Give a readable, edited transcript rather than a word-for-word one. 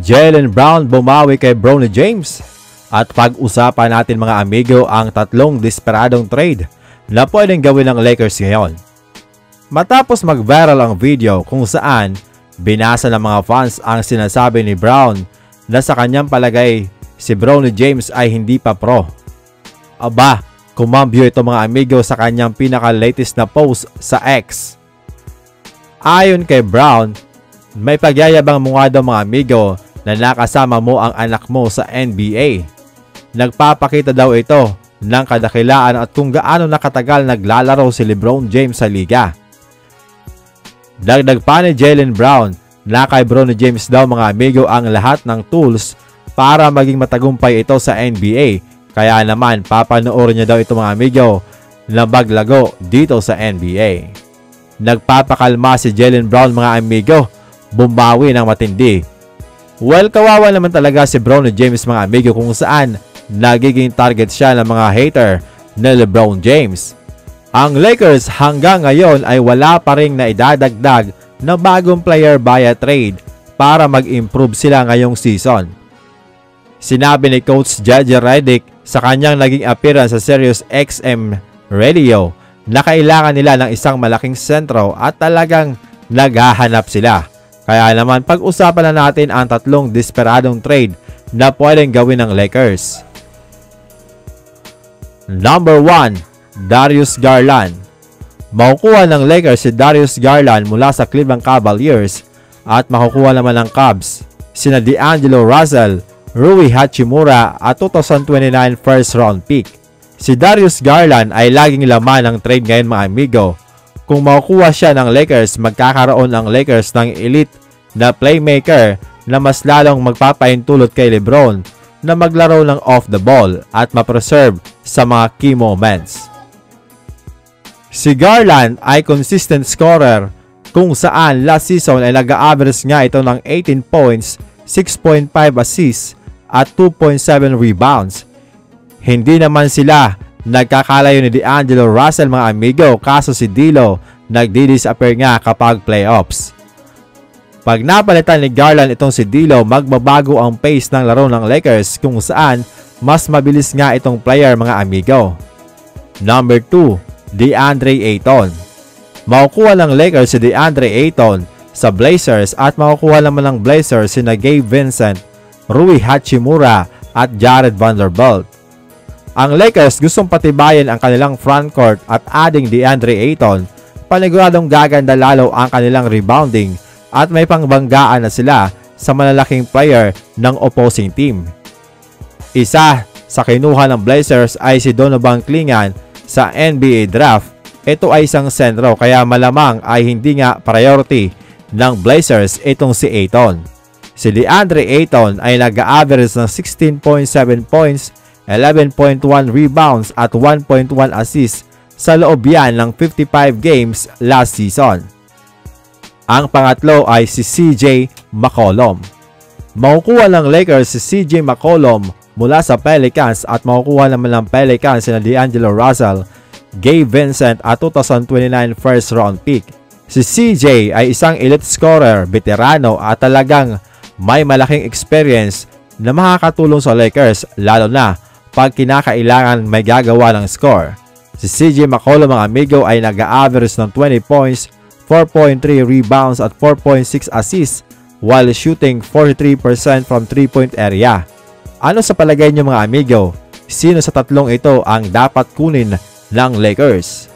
Jaylen Brown bumawi kay Bronny James. At pag-usapan natin mga amigo ang tatlong desperadong trade na pwedeng gawin ng Lakers ngayon. Matapos mag-viral ang video kung saan binasa ng mga fans ang sinasabi ni Brown na sa kanyang palagay si Bronny James ay hindi pa pro. Aba, kumambyo ito mga amigo sa kanyang pinaka-latest na post sa X. Ayon kay Brown, may pagyayabang mo nga daw mga amigo na nakasama mo ang anak mo sa NBA. Nagpapakita daw ito ng kadakilaan at kung gaano nakatagal naglalaro si LeBron James sa liga. Dagdag pa ni Jaylen Brown na kay Bronny James daw mga amigo ang lahat ng tools para maging matagumpay ito sa NBA. Kaya naman papanoorin niya daw ito mga amigo na maglago dito sa NBA. Nagpapakalma si Jaylen Brown mga amigo, bumawi ng matindi. Well, kawawa naman talaga si Bronny James mga amigo kung saan nagiging target siya ng mga hater na LeBron James. Ang Lakers hanggang ngayon ay wala pa ring naidadagdag na bagong player via trade para mag-improve sila ngayong season. Sinabi ni Coach JJ Redick sa kanyang naging appearance sa Sirius XM Radio na kailangan nila ng isang malaking sentro at talagang naghahanap sila. Kaya naman pag-usapan na natin ang tatlong desperadong trade na pwedeng gawin ng Lakers. Number 1, Darius Garland. Makukuha ng Lakers si Darius Garland mula sa Cleveland Cavaliers at makukuha naman ng Cavs sina D'Angelo Russell, Rui Hachimura at 2029 first round pick. Si Darius Garland ay laging laman ng trade ngayon mga amigo. Kung makukuha siya ng Lakers, magkakaroon ang Lakers ng elite na playmaker na mas lalong magpapahintulot kay LeBron na maglaro ng off the ball at ma-preserve sa mga key moments. Si Garland ay consistent scorer kung saan last season ay nag-average nga ito ng 18 points, 6.5 assists at 2.7 rebounds. Hindi naman sila nagkakalayo ni D'Angelo Russell mga amigo, kaso si D'Lo nagdi-disappear nga kapag playoffs. Pag napalitan ni Garland itong si D'Lo, magbabago ang pace ng laro ng Lakers kung saan mas mabilis nga itong player mga amigo. Number 2, DeAndre Ayton. Makukuha ng Lakers si DeAndre Ayton sa Blazers at makukuha naman ng Blazers sina Gabe Vincent, Rui Hachimura at Jared Vanderbilt. Ang Lakers gustong patibayan ang kanilang frontcourt at adding DeAndre Ayton, paniguradong gaganda lalo ang kanilang rebounding at may pangbanggaan na sila sa malalaking player ng opposing team. Isa sa kinuha ng Blazers ay si Donovan Clingan sa NBA draft. Ito ay isang sentro kaya malamang ay hindi nga priority ng Blazers itong si Ayton. Si DeAndre Ayton ay nag-average ng 16.7 points, 11.1 rebounds at 1.1 assists sa loob yan ng 55 games last season. Ang pangatlo ay si CJ McCollum. Makukuha ng Lakers si CJ McCollum mula sa Pelicans at makukuha naman ng Pelicans sina D'Angelo Russell, Gabe Vincent at 2029 first round pick. Si CJ ay isang elite scorer, veterano at talagang may malaking experience na makakatulong sa Lakers lalo na pag kinakailangan may gagawa ng score. Si CJ McCollum mga amigo ay nag-average ng 20 points, 4.3 rebounds at 4.6 assists while shooting 43% from 3-point area. Ano sa palagay niyo mga amigo? Sino sa tatlong ito ang dapat kunin ng Lakers?